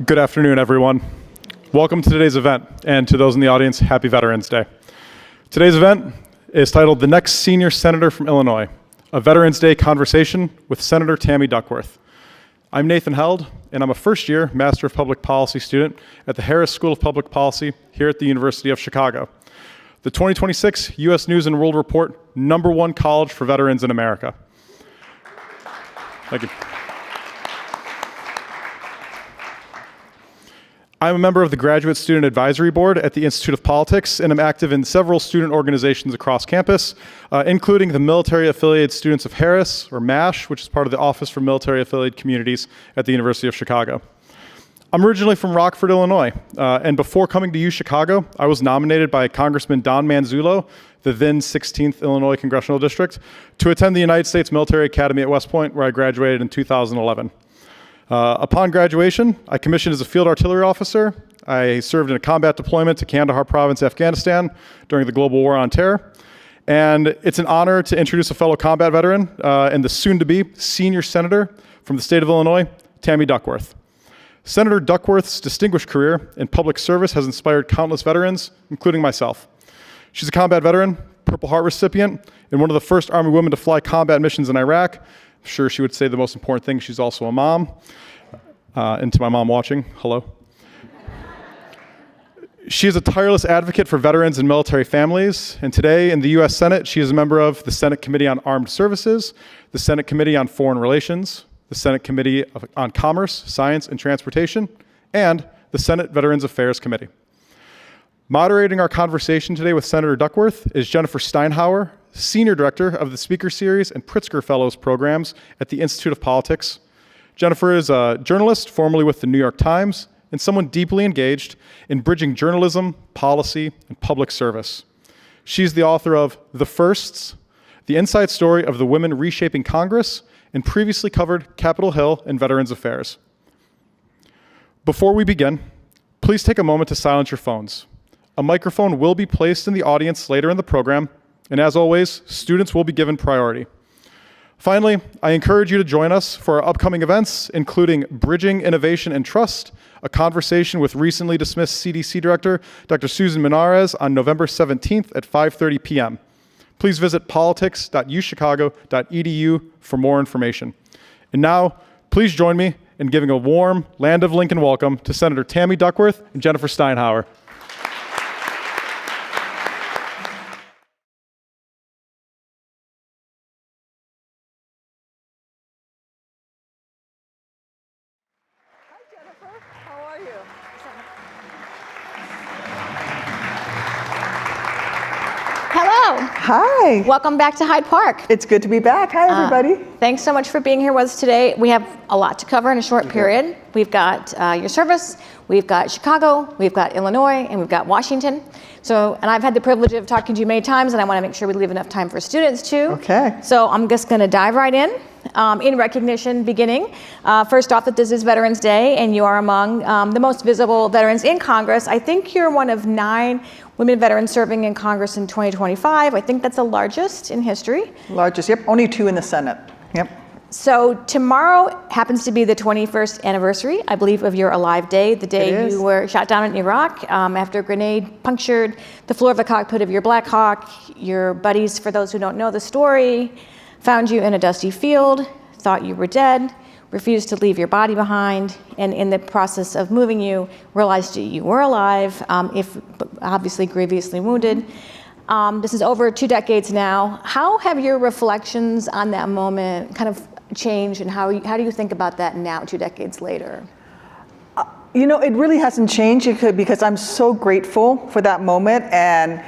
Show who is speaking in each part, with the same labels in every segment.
Speaker 1: Good afternoon, everyone. Welcome to today's event, and to those in the audience, happy Veterans Day. Today's event is titled The Next Senior Senator from Illinois, a Veterans Day conversation with Senator Tammy Duckworth. I'm Nathan Held, and I'm a first-year Master of Public Policy student at the Harris School of Public Policy here at the University of Chicago. The 2026 U.S. News & World Report, #1 college for veterans in America. Thank you. I'm a member of the Graduate Student Advisory Board at the Institute of Politics, and I'm active in several student organizations across campus, including the Military Affiliated Students of Harris, or MASH, which is part of the Office for Military Affiliated Communities at the University of Chicago. I'm originally from Rockford, Illinois, and before coming to UChicago, I was nominated by Congressman Don Manzullo, the then 16th Illinois Congressional District, to attend the United States Military Academy at West Point, where I graduated in 2011. Upon graduation, I commissioned as a field artillery officer. I served in a combat deployment to Kandahar Province, Afghanistan during the global war on terror. And it's an honor to introduce a fellow combat veteran and the soon-to-be senior senator from the state of Illinois, Tammy Duckworth. Senator Duckworth's distinguished career in public service has inspired countless veterans, including myself. She's a combat veteran, Purple Heart recipient, and one of the first Army women to fly combat missions in Iraq. I'm sure she would say the most important thing, she's also a mom. And to my mom watching, hello. She is a tireless advocate for veterans and military families, and today in the U.S. Senate, she is a member of the Senate Committee on Armed Services, the Senate Committee on Foreign Relations, the Senate Committee on Commerce, Science, and Transportation, and the Senate Veterans Affairs Committee. Moderating our conversation today with Senator Duckworth is Jennifer Steinhauer, Senior Director of the Speaker Series and Pritzker Fellows programs at the Institute of Politics. Jennifer is a journalist, formerly with the New York Times, and someone deeply engaged in bridging journalism, policy, and public service. She's the author of The Firsts, the inside story of the women reshaping Congress, and previously covered Capitol Hill and Veterans Affairs. Before we begin, please take a moment to silence your phones. A microphone will be placed in the audience later in the program, and as always, students will be given priority. Finally, I encourage you to join us for our upcoming events, including Bridging Innovation and Trust, a conversation with recently dismissed CDC Director Dr. Susan Minares on November 17th at 5:30 p.m. Please visit politics.uchicago.edu for more information. And now, please join me in giving a warm Land of Lincoln welcome to Senator Tammy Duckworth and Jennifer Steinhauer.
Speaker 2: Hi, Jennifer. How are you?
Speaker 3: Hello.
Speaker 2: Hi.
Speaker 3: Welcome back to Hyde Park.
Speaker 2: It's good to be back. Hi, everybody.
Speaker 3: Thanks so much for being here with us today. We have a lot to cover in a short period. We've got your service, we've got Chicago, we've got Illinois, and we've got Washington. And I've had the privilege of talking to you many times, and I want to make sure we leave enough time for students too.
Speaker 2: Okay.
Speaker 3: So I'm just going to dive right in recognition, beginning. First off, that this is Veterans Day, and you are among the most visible veterans in Congress. I think you're one of 9 women veterans serving in Congress in 2025. I think that's the largest in history.
Speaker 2: Largest, yep. Only 2 in the Senate. Yep.
Speaker 3: So tomorrow happens to be the 21st anniversary, I believe, of your Alive Day, the day you were shot down in Iraq after a grenade punctured the floor of the cockpit of your Black Hawk. Your buddies, for those who don't know the story, found you in a dusty field, thought you were dead, refused to leave your body behind, and in the process of moving you, realized you were alive, if obviously grievously wounded. This is over 2 decades now. How have your reflections on that moment kind of changed, and how do you think about that now, 2 decades later?
Speaker 2: You know, it really hasn't changed because I'm so grateful for that moment, and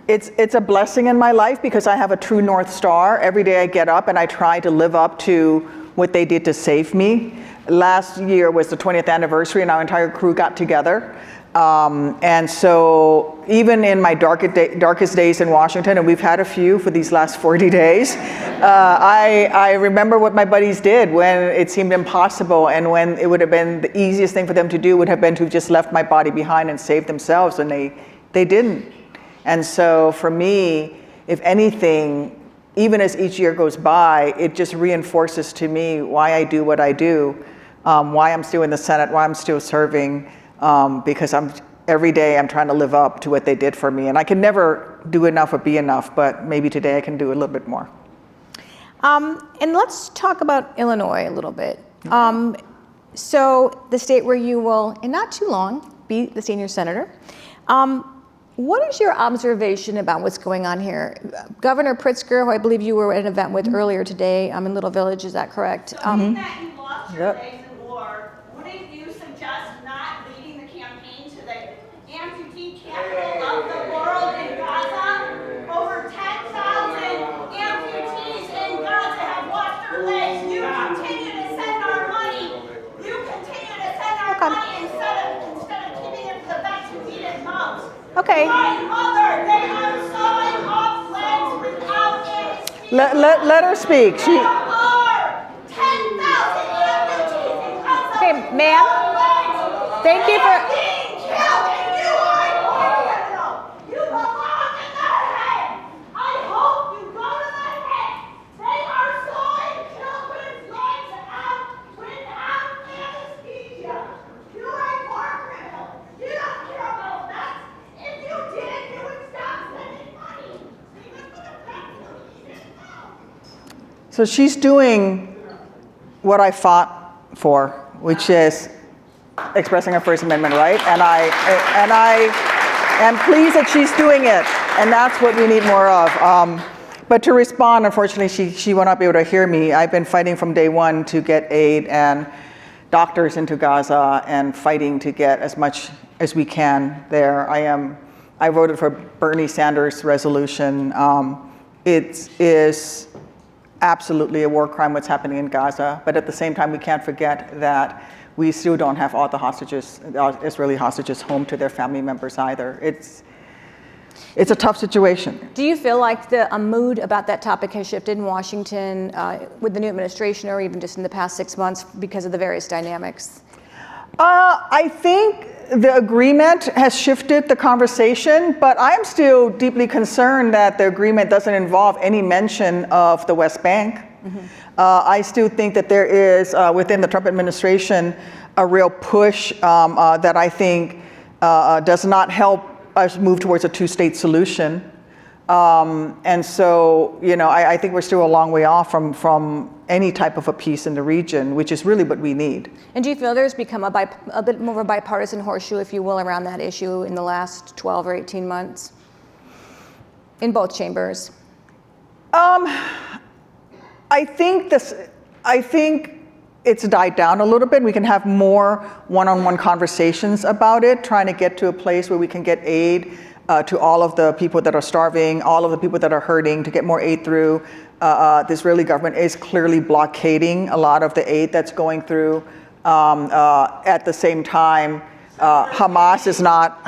Speaker 2: it's a blessing in my life because I have a true North Star. Every day I get up and I try to live up to what they did to save me. Last year was the 20th anniversary, and our entire crew got together. And so even in my darkest days in Washington, and we've had a few for these last 40 days, I remember what my buddies did when it seemed impossible, and when it would have been the easiest thing for them to do would have been to have just left my body behind and saved themselves, and they didn't. And so for me, if anything, even as each year goes by, it just reinforces to me why I do what I do. why I'm still in the Senate, why I'm still serving, because every day I'm trying to live up to what they did for me. And I can never do enough or be enough, but maybe today I can do a little bit more.
Speaker 3: And let's talk about Illinois a little bit. So the state where you will, in not too long, be the senior senator. What is your observation about what's going on here? Governor Pritzker, who I believe you were at an event with earlier today in Little Village, is that correct?
Speaker 4: That you lost your legs in war, wouldn't you suggest not leading the campaign to the amputee capital of the world in Gaza? Over 10,000 amputees in Gaza have lost their legs. You continue to send our money. You continue to send our money instead of keeping it for the vets who need it most.
Speaker 3: Okay.
Speaker 4: My mother, they are sawing off legs without anesthesia.
Speaker 2: Let her speak.
Speaker 4: There are 10,000 amputees in Gaza.
Speaker 3: Okay, ma'am. Thank you for.
Speaker 4: Being killed, and you are a war criminal. You belong in the head. I hope you go to the head. They are sawing children's legs out without anesthesia. You are a war criminal. You don't care about that. If you did, you would stop sending money. Even for the vets who need it most.
Speaker 2: So she's doing what I fought for, which is expressing her First Amendment right, and I am pleased that she's doing it, and that's what we need more of. But to respond, unfortunately, she will not be able to hear me. I've been fighting from day one to get aid and doctors into Gaza, and fighting to get as much as we can there. I voted for Bernie Sanders' resolution. It is absolutely a war crime what's happening in Gaza, but at the same time, we can't forget that we still don't have all the hostages, Israeli hostages, home to their family members either. It's a tough situation.
Speaker 3: Do you feel like the mood about that topic has shifted in Washington with the new administration, or even just in the past 6 months because of the various dynamics?
Speaker 2: I think the agreement has shifted the conversation, but I'm still deeply concerned that the agreement doesn't involve any mention of the West Bank. I still think that there is, within the Trump administration, a real push that I think does not help us move towards a two-state solution. And so, I think we're still a long way off from any type of a peace in the region, which is really what we need.
Speaker 3: And do you feel there's become a bit more of a bipartisan horseshoe, if you will, around that issue in the last 12 or 18 months in both chambers? I think it's died down a little bit. We can have more one-on-one conversations about it, trying to get to a place where we can get aid to all of the people that are starving, all of the people that are hurting, to get more aid through. The Israeli government is clearly blockading a lot of the aid that's going through. At the same time, Hamas is not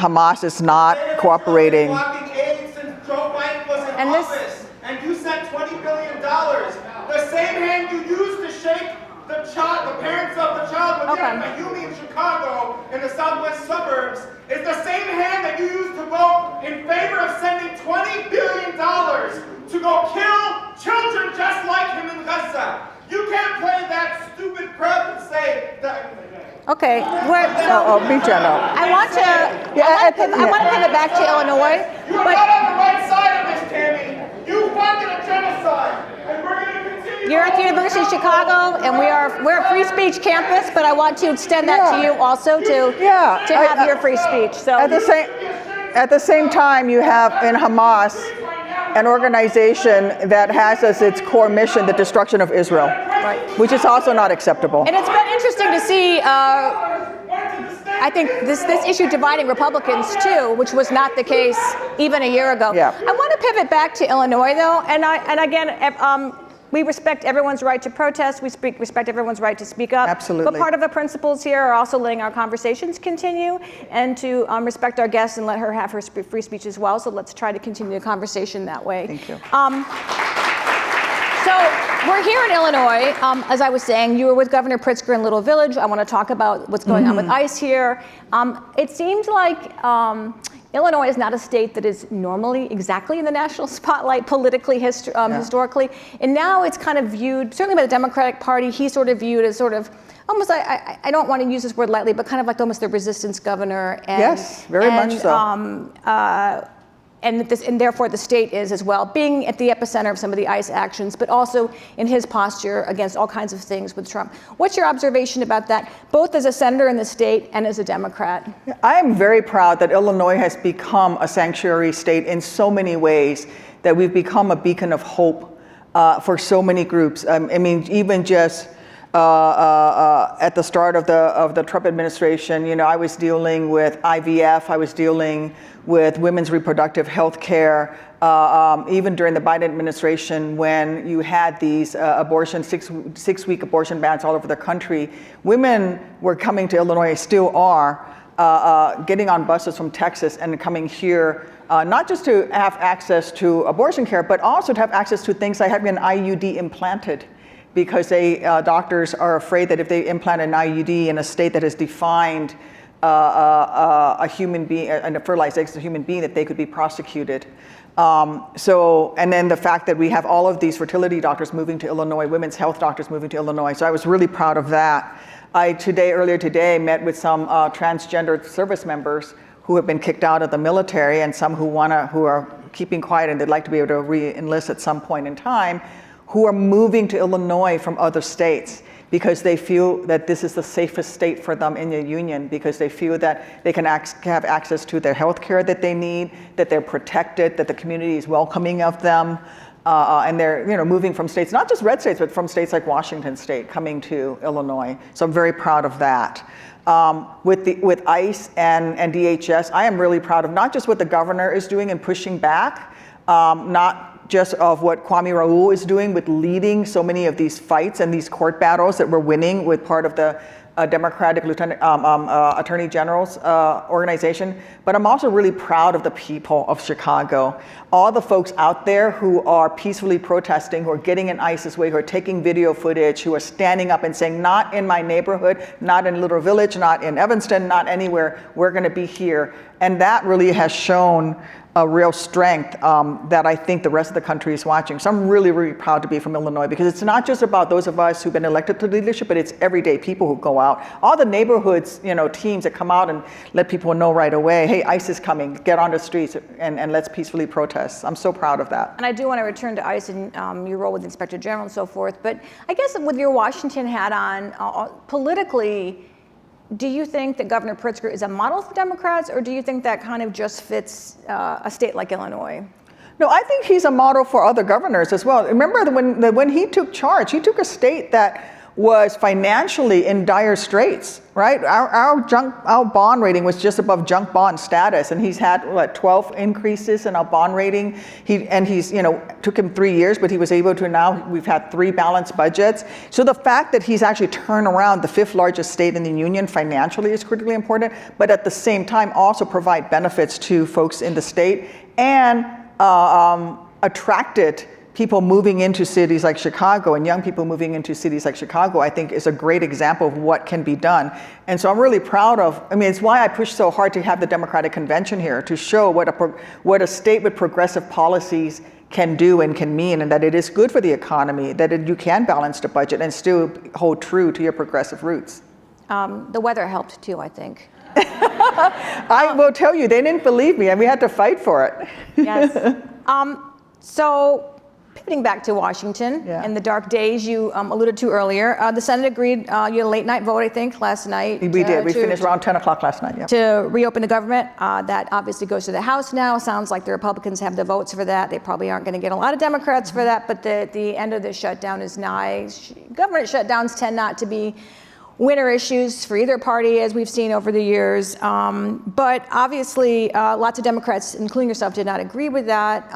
Speaker 3: cooperating.
Speaker 5: Blocking aid since Joe Biden was in office, and you sent $20 billion. The same hand you used to shake the parents of the child with Yumi in Chicago in the southwest suburbs is the same hand that you used to vote in favor of sending $20 billion to go kill children just like him in Gaza. You can't play that stupid crap and say that.
Speaker 3: Okay.
Speaker 2: Be gentle.
Speaker 3: I want to pivot back to Illinois.
Speaker 5: You're not on the right side of this, Tammy. You funded a genocide, and we're going to continue.
Speaker 3: You're at the University of Chicago, and we're a free speech campus, but I want to extend that to you also to have your free speech. So
Speaker 2: at the same time, you have in Hamas an organization that has as its core mission the destruction of Israel, which is also not acceptable.
Speaker 3: And it's been interesting to see. I think this issue dividing Republicans too, which was not the case even a year ago.
Speaker 2: Yeah.
Speaker 3: I want to pivot back to Illinois though, and again, we respect everyone's right to protest. We respect everyone's right to speak up.
Speaker 2: Absolutely.
Speaker 3: But part of the principles here are also letting our conversations continue and to respect our guests and let her have her free speech as well. So let's try to continue the conversation that way.
Speaker 2: Thank you.
Speaker 3: So we're here in Illinois. As I was saying, you were with Governor Pritzker in Little Village. I want to talk about what's going on with ICE here. It seems like Illinois is not a state that is normally exactly in the national spotlight politically, historically. And now it's kind of viewed, certainly by the Democratic Party, he's sort of viewed as sort of almost, I don't want to use this word lightly, but kind of like almost the resistance governor. And,
Speaker 2: Yes, very much so.
Speaker 3: And therefore the state is as well, being at the epicenter of some of the ICE actions, but also in his posture against all kinds of things with Trump. What's your observation about that, both as a senator in the state and as a Democrat?
Speaker 2: I am very proud that Illinois has become a sanctuary state in so many ways, that we've become a beacon of hope for so many groups. I mean, even just at the start of the Trump administration, I was dealing with IVF, I was dealing with women's reproductive health care, even during the Biden administration, when you had these six-week abortion bans all over the country, women were coming to Illinois, still are, getting on buses from Texas and coming here, not just to have access to abortion care, but also to have access to things like having an IUD implanted, because doctors are afraid that if they implant an IUD in a state that has defined a human being, a fertilized egg as a human being, that they could be prosecuted. And then the fact that we have all of these fertility doctors moving to Illinois, women's health doctors moving to Illinois. So I was really proud of that. Earlier today, met with some transgender service members who have been kicked out of the military, and some who are keeping quiet and they'd like to be able to re-enlist at some point in time, who are moving to Illinois from other states because they feel that this is the safest state for them in the union, because they feel that they can have access to their health care that they need, that they're protected, that the community is welcoming of them. And they're moving from states, not just red states, but from states like Washington State, coming to Illinois. So I'm very proud of that. With ICE and DHS, I am really proud of not just what the governor is doing and pushing back, not just of what Kwame Raoul is doing with leading so many of these fights and these court battles that we're winning with part of the Democratic Attorney General's organization, but I'm also really proud of the people of Chicago. All the folks out there who are peacefully protesting, who are getting in ICE's way, who are taking video footage, who are standing up and saying, not in my neighborhood, not in Little Village, not in Evanston, not anywhere, we're gonna be here. And that really has shown a real strength that I think the rest of the country is watching. So I'm really, really proud to be from Illinois, because it's not just about those of us who've been elected to leadership, but it's everyday people who go out. All the neighborhoods, teams that come out and let people know right away, hey, ICE is coming, get on the streets and let's peacefully protest. I'm so proud of that.
Speaker 3: And I do want to return to ICE and your role with the Inspector General and so forth, but I guess with your Washington hat on, politically, do you think that Governor Pritzker is a model for Democrats, or do you think that kind of just fits a state like Illinois?
Speaker 2: No, I think he's a model for other governors as well. Remember when he took charge, he took a state that was financially in dire straits, right? Our bond rating was just above junk bond status, and he's had 12 increases in our bond rating. He's took him 3 years, but he was able to. Now we've had 3 balanced budgets. So the fact that he's actually turned around the 5th largest state in the union financially is critically important, but at the same time also provide benefits to folks in the state, and attracted people moving into cities like Chicago, and young people moving into cities like Chicago, I think is a great example of what can be done. And so I'm really proud of, it's why I push so hard to have the Democratic Convention here, to show what a state with progressive policies can do and can mean, and that it is good for the economy, that you can balance the budget and still hold true to your progressive roots.
Speaker 3: The weather helped too, I think.
Speaker 2: I will tell you, they didn't believe me, and we had to fight for it.
Speaker 3: Yes. So, pivoting back to Washington and the dark days you alluded to earlier, the Senate agreed, you had a late night vote, I think, last night.
Speaker 2: We did. We finished around 10 o'clock last night, yeah.
Speaker 3: To reopen the government. That obviously goes to the House now. Sounds like the Republicans have the votes for that. They probably aren't going to get a lot of Democrats for that, but the end of the shutdown is nigh. Government shutdowns tend not to be winner issues for either party, as we've seen over the years. But obviously, lots of Democrats, including yourself, did not agree with that.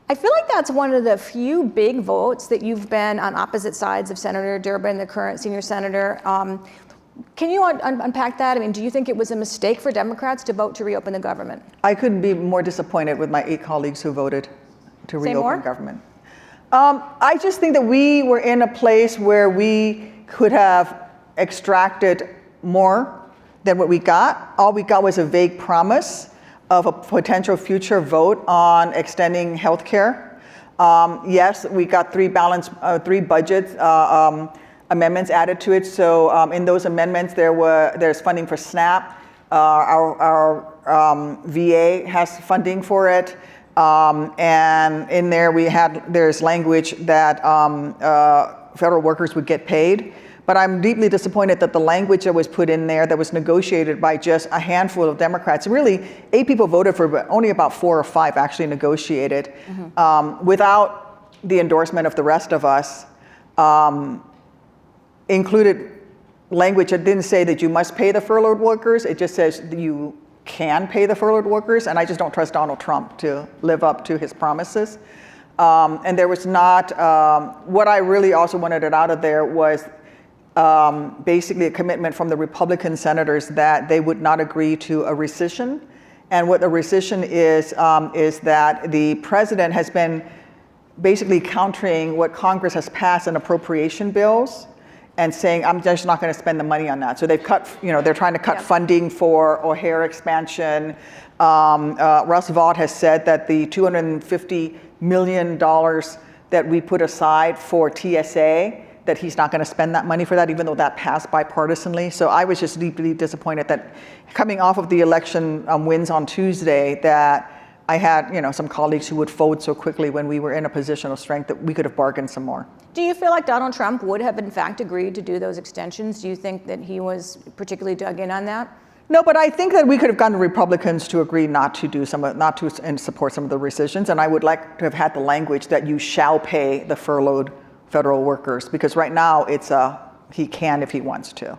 Speaker 3: I feel like that's one of the few big votes that you've been on opposite sides of Senator Durbin, the current senior senator. Can you unpack that? Do you think it was a mistake for Democrats to vote to reopen the government?
Speaker 2: I couldn't be more disappointed with my 8 colleagues who voted to reopen government. I just think that we were in a place where we could have extracted more than what we got. All we got was a vague promise of a potential future vote on extending health care. Yes, we got 3 budgets amendments added to it. So in those amendments, there's funding for SNAP. Our VA has funding for it. And in there there's language that federal workers would get paid. But I'm deeply disappointed that the language that was put in there that was negotiated by just a handful of Democrats, really 8 people voted for, but only about 4 or 5 actually negotiated, without the endorsement of the rest of us, included language that didn't say that you must pay the furloughed workers. It just says that you can pay the furloughed workers, and I just don't trust Donald Trump to live up to his promises. And there was not, what I really also wanted it out of there was basically a commitment from the Republican senators that they would not agree to a rescission. And what a rescission is that the president has been basically countering what Congress has passed in appropriation bills and saying, I'm just not going to spend the money on that. So they've cut, they're trying to cut funding for O'Hare expansion. Russ Vought has said that the $250 million that we put aside for TSA, that he's not going to spend that money for that, even though that passed bipartisanly. So I was just deeply disappointed that coming off of the election wins on Tuesday, that I had some colleagues who would fold so quickly when we were in a position of strength that we could have bargained some more.
Speaker 3: Do you feel like Donald Trump would have in fact agreed to do those extensions? Do you think that he was particularly dug in on that?
Speaker 2: No, but I think that we could have gotten Republicans to agree not to and support some of the rescissions, and I would like to have had the language that you shall pay the furloughed federal workers, because right now it's he can if he wants to.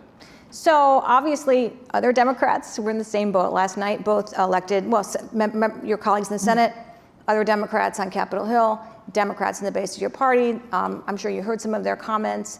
Speaker 3: So obviously other Democrats were in the same boat last night, both elected, your colleagues in the Senate, other Democrats on Capitol Hill, Democrats in the base of your party. I'm sure you heard some of their comments.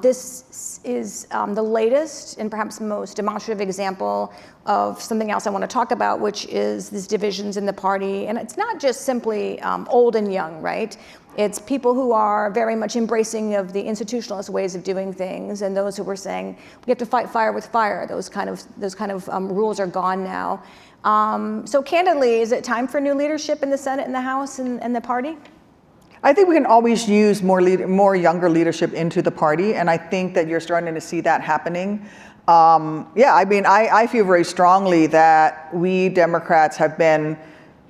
Speaker 3: This is the latest and perhaps most demonstrative example of something else I want to talk about, which is these divisions in the party. And it's not just simply old and young, right? It's people who are very much embracing of the institutionalist ways of doing things, and those who were saying we have to fight fire with fire. Those kind of rules are gone now. So candidly, is it time for new leadership in the Senate and the House and the party?
Speaker 2: I think we can always use more younger leadership into the party, and I think that you're starting to see that happening. I feel very strongly that we Democrats have been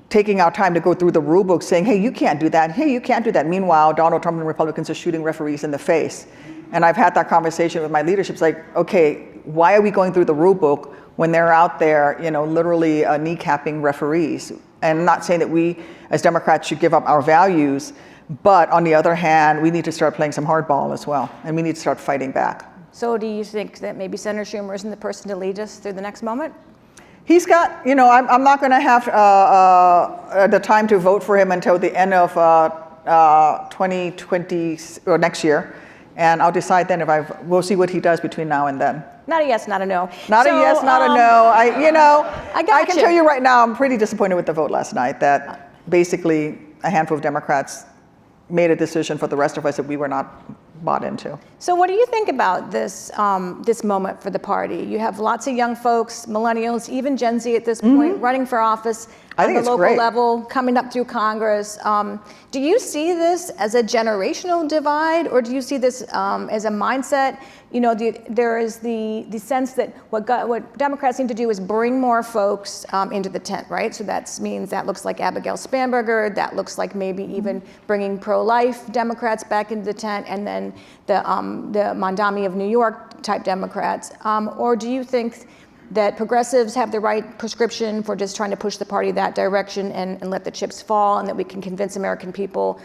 Speaker 2: taking our time to go through the rule book saying, hey, you can't do that. Hey, you can't do that. Meanwhile, Donald Trump and Republicans are shooting referees in the face. And I've had that conversation with my leadership. It's like, okay, why are we going through the rule book when they're out there, literally kneecapping referees? And I'm not saying that we as Democrats should give up our values, but on the other hand, we need to start playing some hardball as well. And we need to start fighting back.
Speaker 3: So do you think that maybe Senator Schumer isn't the person to lead us through the next moment?
Speaker 2: He's got, I'm not going to have the time to vote for him until the end of 2020 or next year. And I'll decide then we'll see what he does between now and then.
Speaker 3: Not a yes, not a no.
Speaker 2: Not a yes, not a no. I can
Speaker 3: you.
Speaker 2: tell you right now, I'm pretty disappointed with the vote last night that basically a handful of Democrats made a decision for the rest of us that we were not bought into.
Speaker 3: So what do you think about this moment for the party? You have lots of young folks, millennials, even Gen Z at this point, running for office at the local level, coming up through Congress. Do you see this as a generational divide, or do you see this as a mindset? There is the sense that what Democrats need to do is bring more folks into the tent, right? So that means that looks like Abigail Spanberger, that looks like maybe even bringing pro-life Democrats back into the tent, and then the Mondami of New York type Democrats. Or do you think that progressives have the right prescription for just trying to push the party that direction and let the chips fall, and that we can convince American people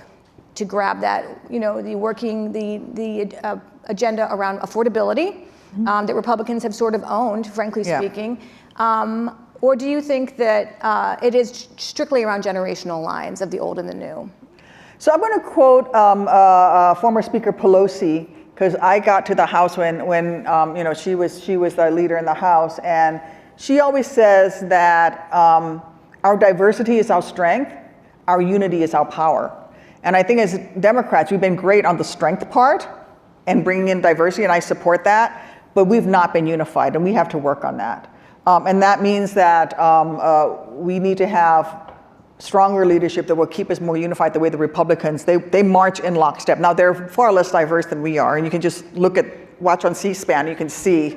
Speaker 3: to grab that, the agenda around affordability that Republicans have sort of owned, frankly speaking? Or do you think that it is strictly around generational lines of the old and the new?
Speaker 2: So I'm going to quote former Speaker Pelosi, because I got to the House when she was the leader in the House, and she always says that our diversity is our strength, our unity is our power. And I think as Democrats, we've been great on the strength part and bringing in diversity, and I support that, but we've not been unified, and we have to work on that. And that means that we need to have stronger leadership that will keep us more unified the way the Republicans, they march in lockstep. Now, they're far less diverse than we are, and you can just watch on C-SPAN, you can see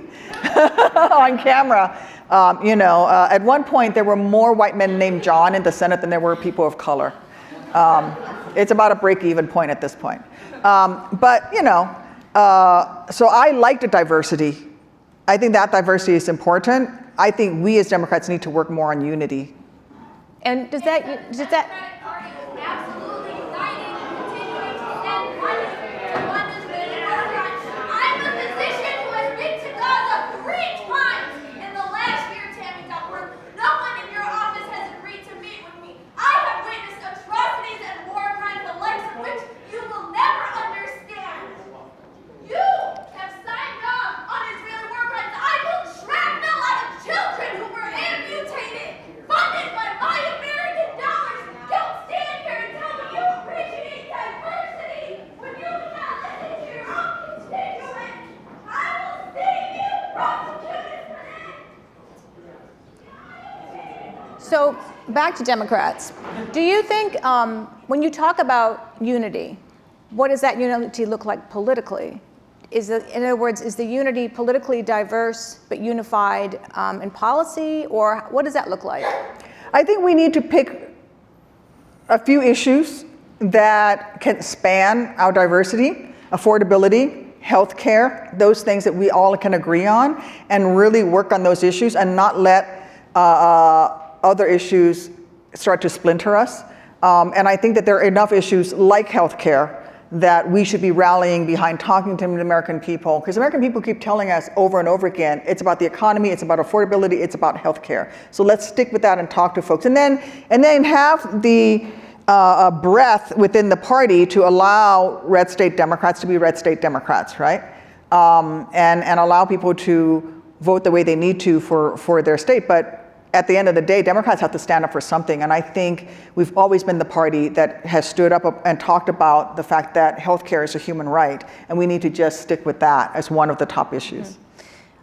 Speaker 2: on camera. At one point, there were more white men named John in the Senate than there were people of color. It's about a break-even point at this point. So I like the diversity. I think that diversity is important. I think we as Democrats need to work more on unity.
Speaker 3: And does that
Speaker 4: Democratic Party was absolutely united in continuing to send money to fund this building program. I'm the physician who has been to Gaza 3 times in the last year, Tammy Duckworth. No one in your office has agreed to meet with me. I have witnessed atrocities and war crimes, the likes of which you will never understand. You have signed off on Israeli war crimes. I pulled shrapnel out of children who were amputated, funded by my American dollars. Don't stand here and tell me you appreciate diversity when you do not listen to your own constituents. I will see you prosecuted for that.
Speaker 3: So back to Democrats. Do you think when you talk about unity, what does that unity look like politically? In other words, is the unity politically diverse but unified in policy, or what does that look like?
Speaker 2: I think we need to pick a few issues that can span our diversity, affordability, healthcare, those things that we all can agree on, and really work on those issues and not let other issues start to splinter us. And I think that there are enough issues like healthcare that we should be rallying behind, talking to the American people, because American people keep telling us over and over again, it's about the economy, it's about affordability, it's about healthcare. So let's stick with that and talk to folks. And then have the breadth within the party to allow red state Democrats to be red state Democrats, right? And allow people to vote the way they need to for their state. But at the end of the day, Democrats have to stand up for something. And I think we've always been the party that has stood up and talked about the fact that healthcare is a human right. And we need to just stick with that as one of the top issues.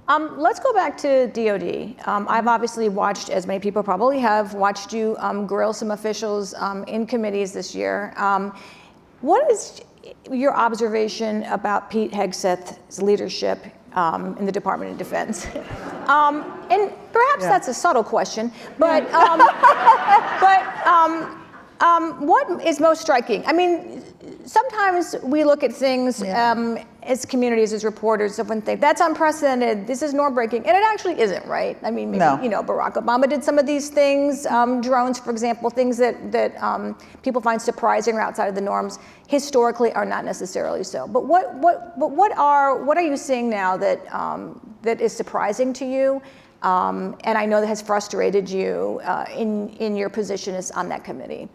Speaker 3: Let's go back to DOD. I've obviously watched, as many people probably have, watched you grill some officials in committees this year. What is your observation about Pete Hegseth's leadership in the Department of Defense? And perhaps that's a subtle question, but what is most striking? I mean, sometimes we look at things as communities, as reporters, and think that's unprecedented, this is norm breaking, and it actually isn't, right? I mean, maybe, Barack Obama did some of these things, drones, for example, things that people find surprising or outside of the norms, historically are not necessarily so. But what are you seeing now that is surprising to you, and I know that has frustrated you in your position as on that committee?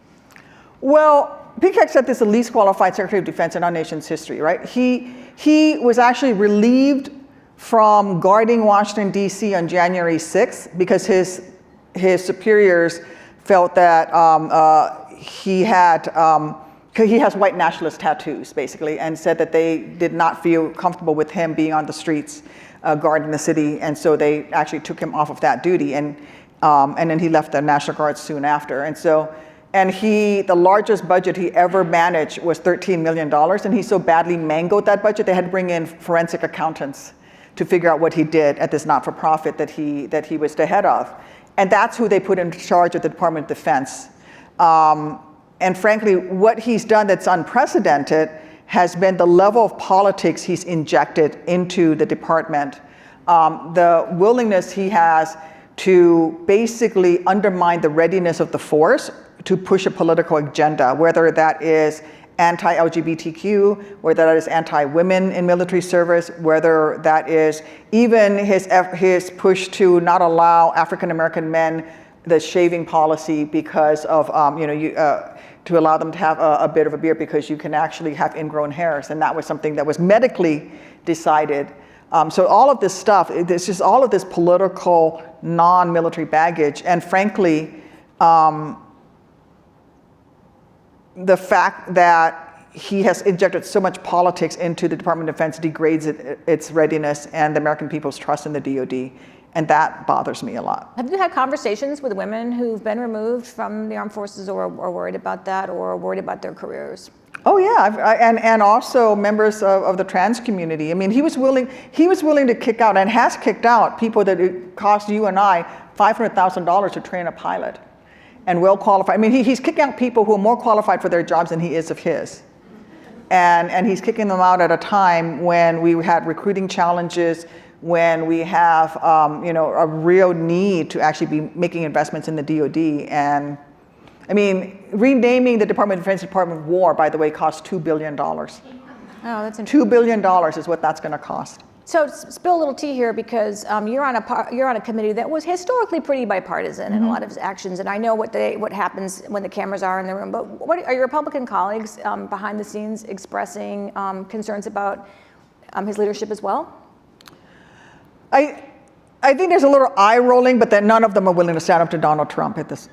Speaker 2: Well, Pete Hegseth is the least qualified Secretary of Defense in our nation's history, right? He was actually relieved from guarding Washington, D.C. on January 6th because his superiors felt that he has white nationalist tattoos, basically, and said that they did not feel comfortable with him being on the streets guarding the city, and so they actually took him off of that duty, and then he left the National Guard soon after, and the largest budget he ever managed was $13 million, and he so badly mangled that budget, they had to bring in forensic accountants to figure out what he did at this not-for-profit that he was the head of. And that's who they put in charge of the Department of Defense. And frankly, what he's done that's unprecedented has been the level of politics he's injected into the department, the willingness he has to basically undermine the readiness of the force to push a political agenda, whether that is anti-LGBTQ, whether that is anti-women in military service, whether that is even his push to not allow African-American men the shaving policy because of, to allow them to have a bit of a beard because you can actually have ingrown hairs. And that was something that was medically decided. So all of this stuff, it's just all of this political non-military baggage. And frankly, the fact that he has injected so much politics into the Department of Defense degrades its readiness and the American people's trust in the DoD. And that bothers me a lot.
Speaker 3: Have you had conversations with women who've been removed from the armed forces or are worried about that or are worried about their careers?
Speaker 2: Oh yeah, and also members of the trans community. I mean, he was willing to kick out and has kicked out people that it cost you and I $500,000 to train a pilot, and well qualified. I mean, he's kicking out people who are more qualified for their jobs than he is of his, and he's kicking them out at a time when we had recruiting challenges, when we have a real need to actually be making investments in the DoD. And I mean, renaming the Department of Defense Department of War, by the way, costs $2 billion.
Speaker 3: Oh, that's interesting.
Speaker 2: $2 billion is what that's going to cost.
Speaker 3: So spill a little tea here, because you're on a committee that was historically pretty bipartisan in a lot of its actions, and I know what happens when the cameras are in the room. But what are your Republican colleagues behind the scenes expressing concerns about his leadership as well?
Speaker 2: I think there's a little eye rolling, but that none of them are willing to stand up to Donald Trump at this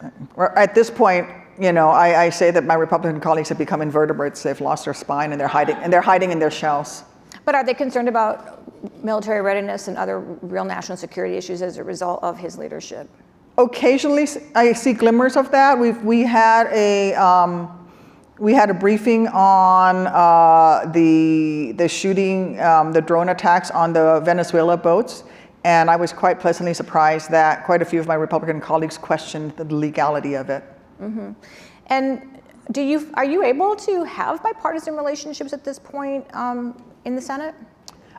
Speaker 2: point. I say that my Republican colleagues have become invertebrates. They've lost their spine and they're hiding in their shells.
Speaker 3: But are they concerned about military readiness and other real national security issues as a result of his leadership?
Speaker 2: Occasionally, I see glimmers of that. We had a briefing on the shooting, the drone attacks on the Venezuela boats, and I was quite pleasantly surprised that quite a few of my Republican colleagues questioned the legality of it.
Speaker 3: Mm-hmm. And are you able to have bipartisan relationships at this point in the Senate?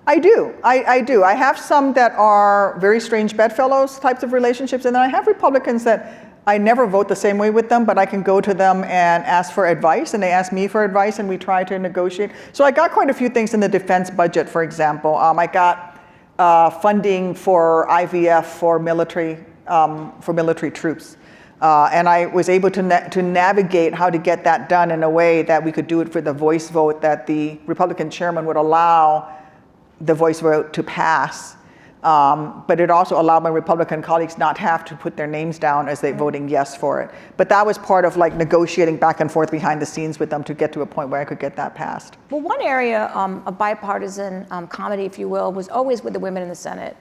Speaker 2: I do. I do. I have some that are very strange bedfellows types of relationships, and then I have Republicans that I never vote the same way with them, but I can go to them and ask for advice, and they ask me for advice, and we try to negotiate. So I got quite a few things in the defense budget, for example. I got funding for IVF for military troops. And I was able to navigate how to get that done in a way that we could do it for the voice vote, that the Republican chairman would allow the voice vote to pass. But it also allowed my Republican colleagues not have to put their names down as they voting yes for it. But that was part of like negotiating back and forth behind the scenes with them to get to a point where I could get that passed.
Speaker 3: Well, one area of bipartisan comedy, if you will, was always with the women in the Senate.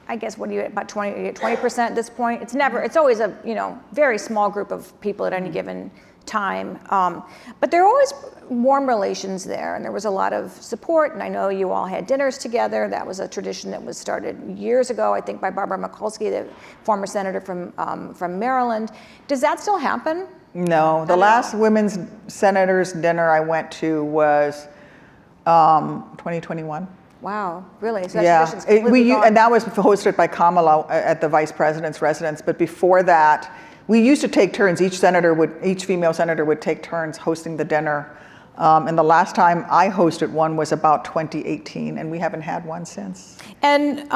Speaker 3: I guess, what are you at, about 20% at this point? It's always a very small group of people at any given time. But there are always warm relations there, and there was a lot of support, and I know you all had dinners together. That was a tradition that was started years ago, I think, by Barbara Mikulski, the former senator from Maryland. Does that still happen?
Speaker 2: No, the last women's senators dinner I went to was 2021.
Speaker 3: Wow, really? So that
Speaker 2: Yeah,
Speaker 3: tradition's completely gone.
Speaker 2: and that was hosted by Kamala at the vice president's residence. But before that, we used to take turns. Each female senator would take turns hosting the dinner. And the last time I hosted one was about 2018, and we haven't had one since.
Speaker 3: And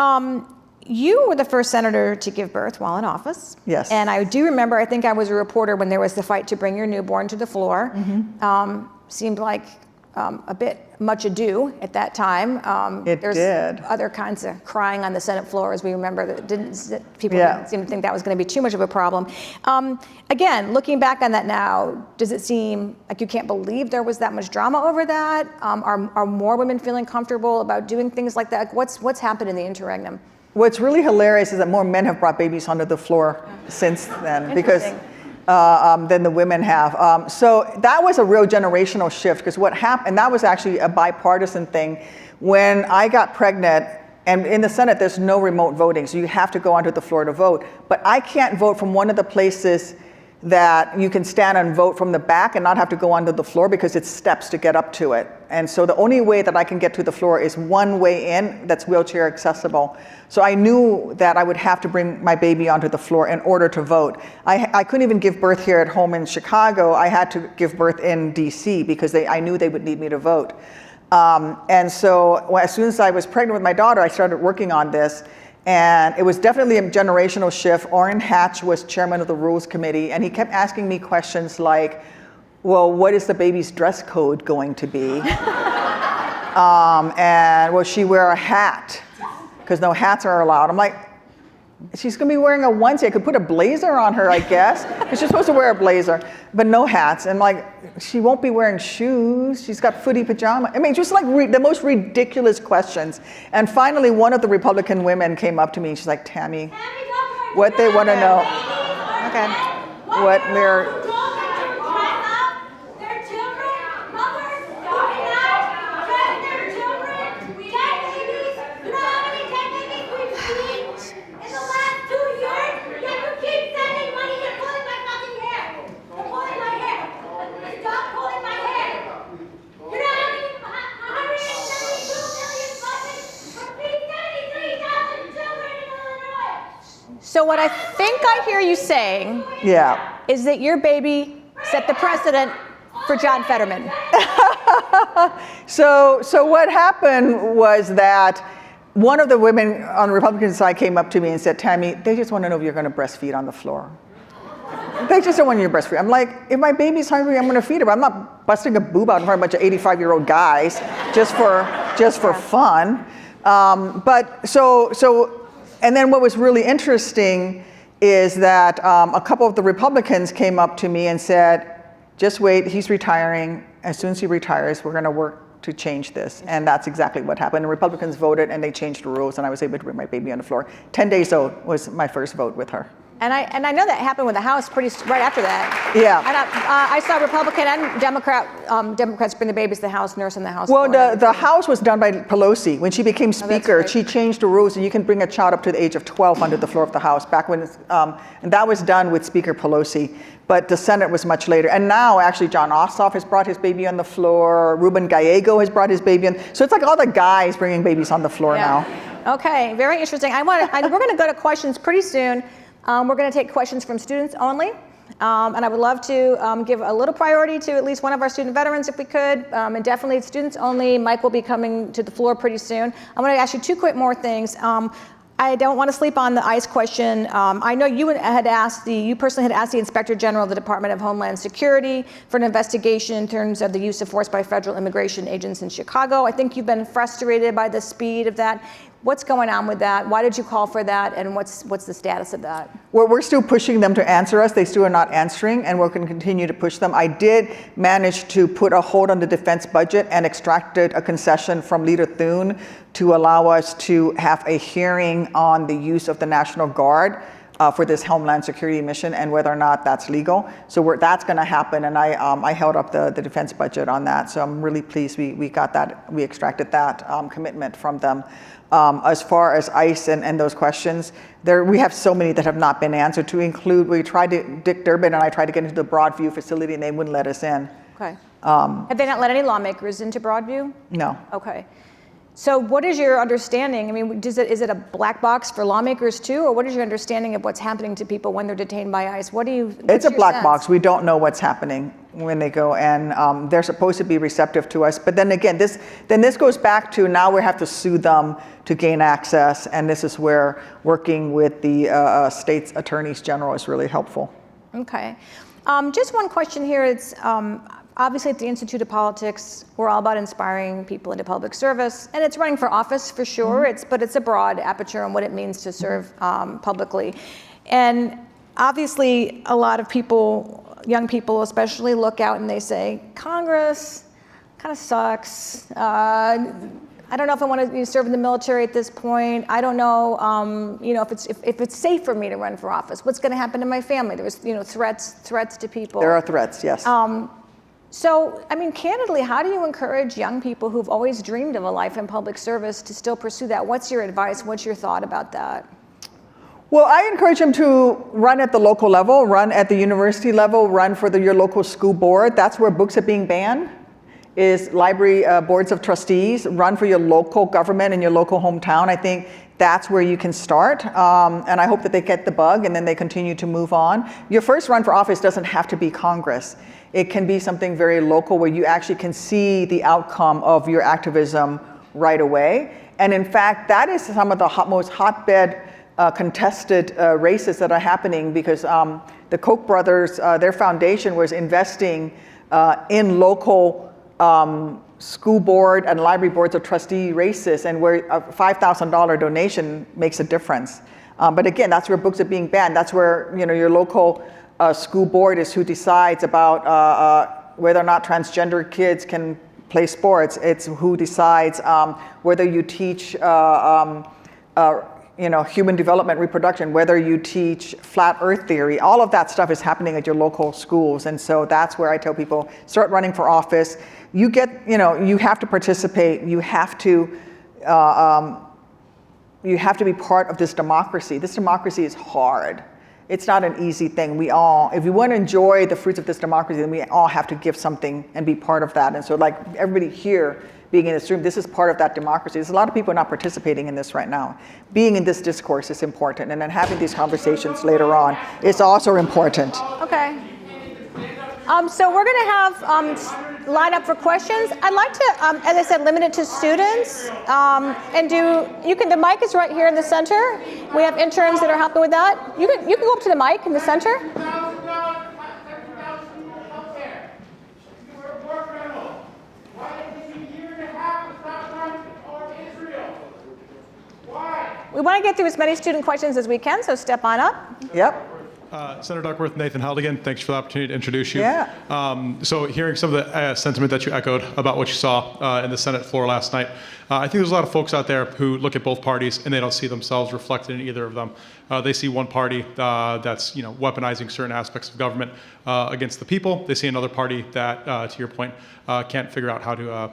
Speaker 3: you were the first senator to give birth while in office.
Speaker 2: Yes.
Speaker 3: And I do remember, I think I was a reporter when there was the fight to bring your newborn to the floor. Mm-hmm. Seemed like a bit much ado at that time. There's
Speaker 2: did.
Speaker 3: other kinds of crying on the Senate floor, as we remember, that people
Speaker 2: Yeah.
Speaker 3: didn't seem to think that was going to be too much of a problem. Again, looking back on that now, does it seem like you can't believe there was that much drama over that? Are more women feeling comfortable about doing things like that? What's happened in the interregnum?
Speaker 2: What's really hilarious is that more men have brought babies onto the floor since then, because than the women have. So that was a real generational shift, because what happened, and that was actually a bipartisan thing. When I got pregnant, and in the Senate, there's no remote voting, so you have to go onto the floor to vote. But I can't vote from one of the places that you can stand and vote from the back and not have to go onto the floor, because it's steps to get up to it. And so the only way that I can get to the floor is one way in that's wheelchair accessible. So I knew that I would have to bring my baby onto the floor in order to vote. I couldn't even give birth here at home in Chicago. I had to give birth in DC, because I knew they would need me to vote. And so as soon as I was pregnant with my daughter, I started working on this. And it was definitely a generational shift. Orrin Hatch was chairman of the Rules Committee, and he kept asking me questions like, well, what is the baby's dress code going to be? And will she wear a hat? Because no hats are allowed. I'm like, She's gonna be wearing a onesie. I could put a blazer on her, I guess, because she's supposed to wear a blazer, but no hats. And like, she won't be wearing shoes. She's got footy pajamas. I mean, just like the most ridiculous questions. And finally, one of the Republican women came up to me and she's like, Tammy, what they want to know.
Speaker 3: Okay.
Speaker 2: What they're.
Speaker 3: So what I think I hear you saying
Speaker 2: Yeah.
Speaker 3: is that your baby set the precedent for John Fetterman.
Speaker 2: So what happened was that one of the women on the Republican side came up to me and said, Tammy, they just want to know if you're going to breastfeed on the floor. They just don't want you to breastfeed. I'm like, if my baby's hungry, I'm going to feed her. But I'm not busting a boob out in front of a bunch of 85-year-old guys just for fun. And then what was really interesting is that a couple of the Republicans came up to me and said, just wait, he's retiring. As soon as he retires, we're going to work to change this. And that's exactly what happened. The Republicans voted and they changed the rules and I was able to bring my baby on the floor. 10 days old was my first vote with her.
Speaker 3: And I know that happened with the House right after that.
Speaker 2: Yeah.
Speaker 3: And I saw Republican and Democrats bring the babies to the House, nurse in the House.
Speaker 2: Well, the House was done by Pelosi. When she became Speaker,
Speaker 3: right.
Speaker 2: she changed the rules and you can bring a child up to the age of 12 under the floor of the House back when, and that was done with Speaker Pelosi. But the Senate was much later. And now actually John Ossoff has brought his baby on the floor. Ruben Gallego has brought his baby in. So it's like all the guys bringing babies on the floor now.
Speaker 3: Okay, very interesting. We're going to go to questions pretty soon. We're going to take questions from students only. And I would love to give a little priority to at least one of our student veterans if we could. And definitely students only. Mike will be coming to the floor pretty soon. I'm going to ask you two quick more things. I don't want to sleep on the ICE question. I know you personally had asked the Inspector General of the Department of Homeland Security for an investigation in terms of the use of force by federal immigration agents in Chicago. I think you've been frustrated by the speed of that. What's going on with that? Why did you call for that? And what's the status of that?
Speaker 2: Well, we're still pushing them to answer us. They still are not answering, and we're going to continue to push them. I did manage to put a hold on the defense budget and extracted a concession from Leader Thune to allow us to have a hearing on the use of the National Guard for this Homeland Security mission and whether or not that's legal. So that's going to happen, and I held up the defense budget on that. So I'm really pleased we got that, we extracted that commitment from them. As far as ICE and those questions, we have so many that have not been answered. To include, Dick Durbin and I tried to get into the Broadview facility and they wouldn't let us in.
Speaker 3: Okay. Have they not let any lawmakers into Broadview?
Speaker 2: No.
Speaker 3: Okay. So what is your understanding? I mean, is it a black box for lawmakers too, or what is your understanding of what's happening to people when they're detained by ICE?
Speaker 2: It's a black box. We don't know what's happening when they go, and they're supposed to be receptive to us. But then again, this goes back to now we have to sue them to gain access, and this is where working with the state's attorneys general is really helpful.
Speaker 3: Okay. Just one question here. It's obviously at the Institute of Politics, we're all about inspiring people into public service, and it's running for office for sure. Mm-hmm. But it's a broad aperture on what it means to serve publicly, and obviously a lot of people, young people especially, look out and they say, Congress kind of sucks. I don't know if I want to serve in the military at this point. I don't know, if it's safe for me to run for office. What's going to happen to my family? There was, threats to people.
Speaker 2: There are threats, yes.
Speaker 3: So, I mean, candidly, how do you encourage young people who've always dreamed of a life in public service to still pursue that? What's your advice? What's your thought about that?
Speaker 2: Well, I encourage them to run at the local level, run at the university level, run for your local school board. That's where books are being banned, is library boards of trustees. Run for your local government in your local hometown. I think that's where you can start. And I hope that they get the bug and then they continue to move on. Your first run for office doesn't have to be Congress. It can be something very local where you actually can see the outcome of your activism right away. And in fact, that is some of the most hotbed contested races that are happening, because the Koch brothers, their foundation was investing in local school board and library boards of trustee races, and where a $5,000 donation makes a difference. But again, that's where books are being banned. That's where your local school board is who decides about whether or not transgender kids can play sports. It's who decides whether you teach human development, reproduction, whether you teach flat earth theory. All of that stuff is happening at your local schools. And so that's where I tell people, start running for office. You have to participate. You have to be part of this democracy. This democracy is hard. It's not an easy thing. If we want to enjoy the fruits of this democracy, then we all have to give something and be part of that. And so like everybody here being in this room, this is part of that democracy. There's a lot of people not participating in this right now. Being in this discourse is important. And then having these conversations later on is also important.
Speaker 3: Okay. So we're going to have line up for questions. I'd like to, as I said, limit it to students. The mic is right here in the center. We have interns that are helping with that. You can go up to the mic in the center. We want to get through as many student questions as we can, so step on up.
Speaker 2: Yep.
Speaker 1: Senator Duckworth, Nathan Haldigan, thanks for the opportunity to introduce you.
Speaker 2: Yeah.
Speaker 1: So hearing some of the sentiment that you echoed about what you saw in the Senate floor last night, I think there's a lot of folks out there who look at both parties and they don't see themselves reflected in either of them. They see one party that's weaponizing certain aspects of government against the people. They see another party that, to your point, can't figure out how to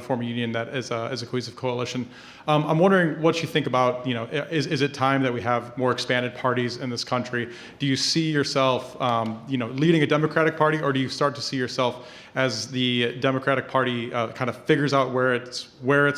Speaker 1: form a union that is a cohesive coalition. I'm wondering what you think about, is it time that we have more expanded parties in this country? Do you see yourself, leading a Democratic Party, or do you start to see yourself as the Democratic Party kind of figures out where it's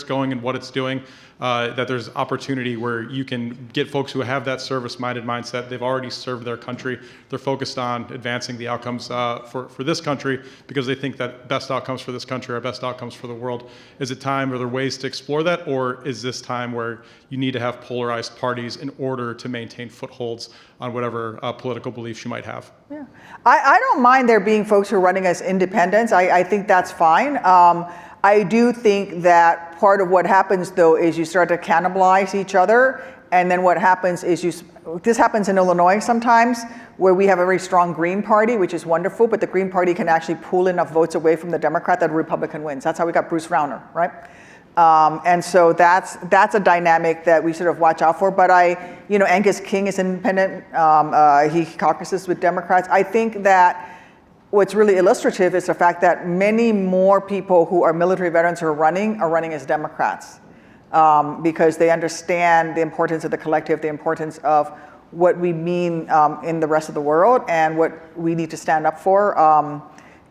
Speaker 1: going and what it's doing? That there's opportunity where you can get folks who have that service-minded mindset. They've already served their country. They're focused on advancing the outcomes for this country because they think that best outcomes for this country are best outcomes for the world. Is it time? Are there ways to explore that? Or is this time where you need to have polarized parties in order to maintain footholds on whatever political beliefs you might have?
Speaker 2: Yeah. I don't mind there being folks who are running as independents. I think that's fine. I do think that part of what happens, though, is you start to cannibalize each other. And then what happens is this happens in Illinois sometimes, where we have a very strong Green Party, which is wonderful, but the Green Party can actually pull enough votes away from the Democrat that a Republican wins. That's how we got Bruce Rauner, right? And so that's a dynamic that we sort of watch out for. But Angus King is independent. He caucuses with Democrats. I think that what's really illustrative is the fact that many more people who are military veterans who are running as Democrats because they understand the importance of the collective, the importance of what we mean in the rest of the world and what we need to stand up for.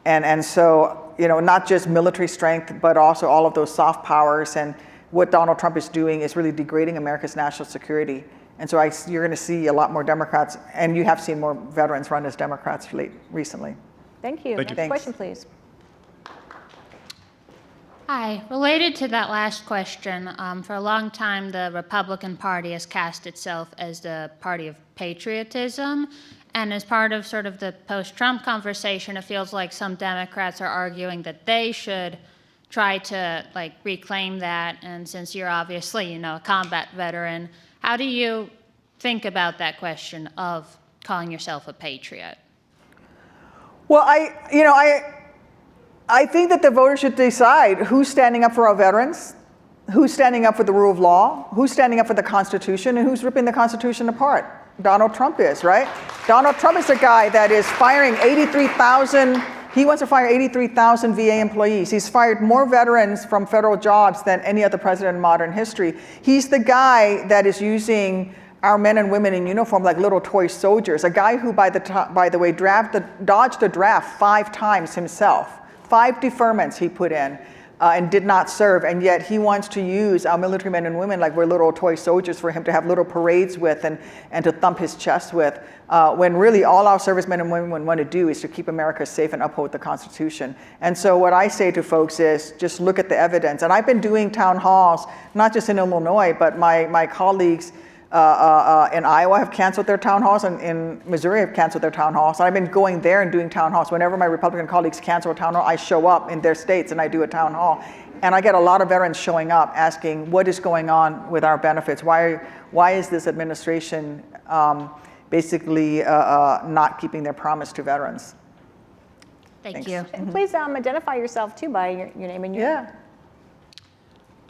Speaker 2: And so, not just military strength, but also all of those soft powers. And what Donald Trump is doing is really degrading America's national security. And so you're going to see a lot more Democrats, and you have seen more veterans run as Democrats recently.
Speaker 3: Thank you.
Speaker 1: Thank you.
Speaker 3: Next question, please.
Speaker 6: Hi. Related to that last question, for a long time, the Republican Party has cast itself as the party of patriotism. And as part of sort of the post-Trump conversation, it feels like some Democrats are arguing that they should try to reclaim that. And since you're obviously, a combat veteran, how do you think about that question of calling yourself a patriot?
Speaker 2: Well, I think that the voters should decide who's standing up for our veterans, who's standing up for the rule of law, who's standing up for the Constitution, and who's ripping the Constitution apart. Donald Trump is, right? Donald Trump is the guy that is firing 83,000. He wants to fire 83,000 VA employees. He's fired more veterans from federal jobs than any other president in modern history. He's the guy that is using our men and women in uniform like little toy soldiers. A guy who, by the way, dodged the draft 5 times himself. 5 deferments he put in and did not serve, and yet he wants to use our military men and women like we're little toy soldiers for him to have little parades with and to thump his chest with, when really all our servicemen and women want to do is to keep America safe and uphold the Constitution. And so what I say to folks is just look at the evidence. And I've been doing town halls, not just in Illinois, but my colleagues in Iowa have canceled their town halls, and in Missouri have canceled their town halls. And I've been going there and doing town halls. Whenever my Republican colleagues cancel a town hall, I show up in their states and I do a town hall. And I get a lot of veterans showing up asking, what is going on with our benefits? Why why is this administration basically not keeping their promise to veterans?
Speaker 6: Thank
Speaker 2: Thanks.
Speaker 6: you.
Speaker 3: And please identify yourself too by your name and your
Speaker 2: Yeah.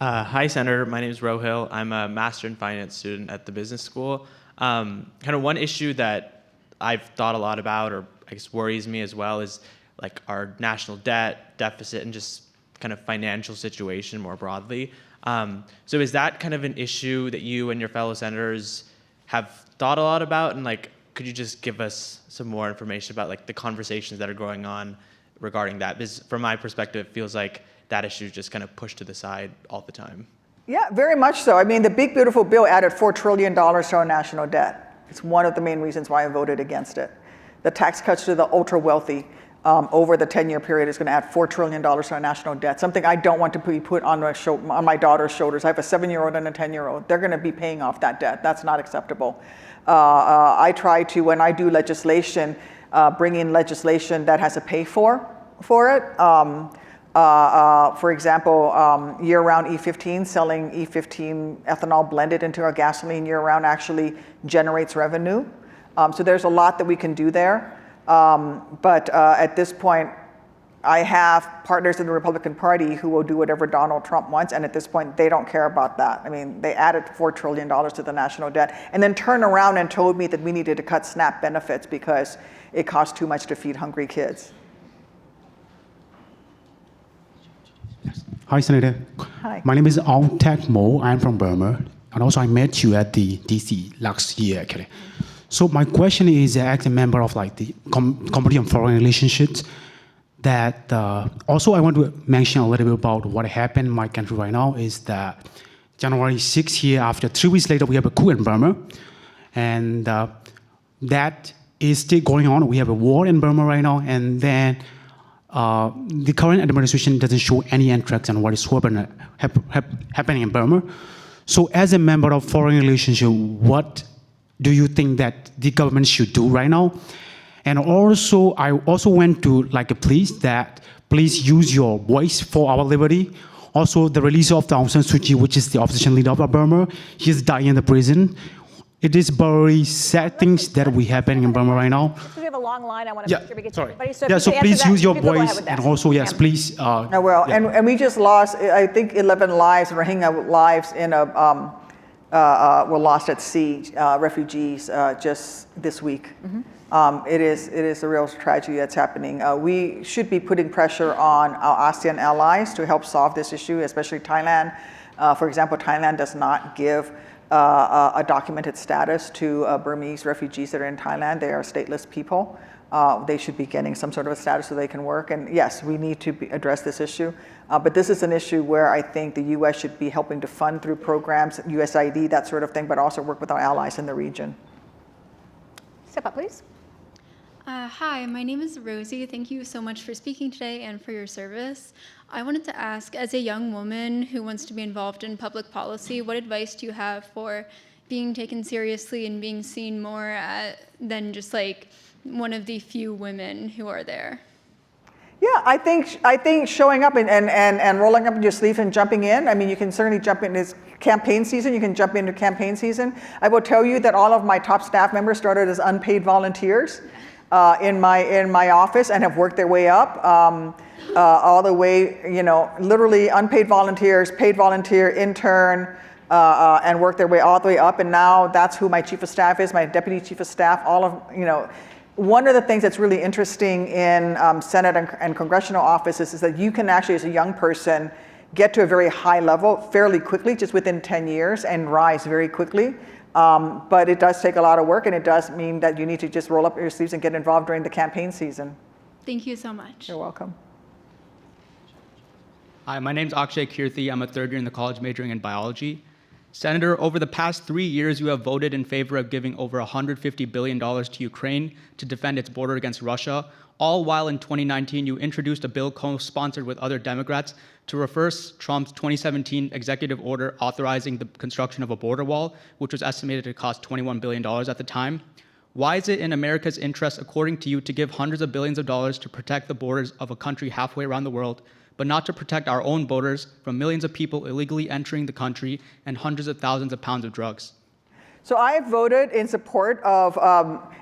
Speaker 7: Hi, Senator. My name is Rohil. I'm a Master in Finance student at the business school. Kind of one issue that I've thought a lot about, or I guess worries me as well, is like our national debt, deficit, and just kind of financial situation more broadly. So is that kind of an issue that you and your fellow senators have thought a lot about? And like, could you just give us some more information about like the conversations that are going on regarding that? Because from my perspective, it feels like that issue is just kind of pushed to the side all the time.
Speaker 2: Yeah, very much so. I mean, the big, beautiful bill added $4 trillion to our national debt. It's one of the main reasons why I voted against it. The tax cuts to the ultra wealthy over the 10-year period is going to add $4 trillion to our national debt, something I don't want to be put on my daughter's shoulders. I have a 7-year-old and a 10-year-old. They're going to be paying off that debt. That's not acceptable. I try to, when I do legislation, bring in legislation that has a pay for it. For example, year-round E15, selling E15 ethanol blended into our gasoline year-round actually generates revenue. So there's a lot that we can do there. But at this point, I have partners in the Republican Party who will do whatever Donald Trump wants, and at this point, they don't care about that. I mean, they added $4 trillion to the national debt, and then turned around and told me that we needed to cut SNAP benefits because it cost too much to feed hungry kids.
Speaker 8: Hi, Senator.
Speaker 2: Hi.
Speaker 8: My name is Aung Tak Mo. I'm from Burma. And also, I met you at the DC last year, actually. So my question is, as a member of like the Committee on Foreign Relationships, that also I want to mention a little bit about what happened in my country right now is that January 6th here, after 3 weeks later, we have a coup in Burma. And that is still going on. We have a war in Burma right now. And then the current administration doesn't show any interest in what is happening in Burma. So as a member of foreign relationship, what do you think that the government should do right now? And also, I also went to like a plea that please use your voice for our liberty. Also, the release of Aung San Suu Kyi, which is the opposition leader of Burma, he's dying in the prison. It is very sad things that we happening in Burma right now.
Speaker 3: We have a long line. I want to make sure we get to everybody. So,
Speaker 8: Yeah, so please use your
Speaker 3: go ahead
Speaker 8: voice,
Speaker 3: with that.
Speaker 8: and also, yes, please.
Speaker 2: I will.
Speaker 8: Yeah.
Speaker 2: And we just lost, I think, 11 lives, Rohingya lives in were lost at sea, refugees, just this week. It is a real tragedy that's happening. We should be putting pressure on our ASEAN allies to help solve this issue, especially Thailand. For example, Thailand does not give a documented status to Burmese refugees that are in Thailand. They are stateless people. They should be getting some sort of a status so they can work. And yes, we need to address this issue. But this is an issue where I think the U.S. should be helping to fund through programs, USAID, that sort of thing, but also work with our allies in the region.
Speaker 3: Step up, please.
Speaker 9: Hi, my name is Rosie. Thank you so much for speaking today and for your service. I wanted to ask, as a young woman who wants to be involved in public policy, what advice do you have for being taken seriously and being seen more than just like one of the few women who are there?
Speaker 2: Yeah, I think showing up and rolling up in your sleeve and jumping in. I mean, you can certainly jump in. It's campaign season. You can jump into campaign season. I will tell you that all of my top staff members started as unpaid volunteers in my office and have worked their way up all the way. You know, literally unpaid volunteers, paid volunteer, intern, and worked their way all the way up. And now that's who my chief of staff is, my deputy chief of staff. All of One of the things that's really interesting in Senate and congressional offices is that you can actually, as a young person, get to a very high level fairly quickly, just within 10 years, and rise very quickly. But it does take a lot of work, and it does mean that you need to just roll up your sleeves and get involved during the campaign season.
Speaker 9: Thank you so much.
Speaker 2: You're welcome.
Speaker 10: Hi, my name's Akshay Kirthi. I'm a third year in the college majoring in biology. Senator, over the past 3 years, you have voted in favor of giving over $150 billion to Ukraine to defend its border against Russia, all while in 2019 you introduced a bill co-sponsored with other Democrats to reverse Trump's 2017 executive order authorizing the construction of a border wall, which was estimated to cost $21 billion at the time. Why is it in America's interest, according to you, to give hundreds of billions of dollars to protect the borders of a country halfway around the world, but not to protect our own borders from millions of people illegally entering the country and hundreds of thousands of pounds of drugs?
Speaker 2: So I have voted in support of,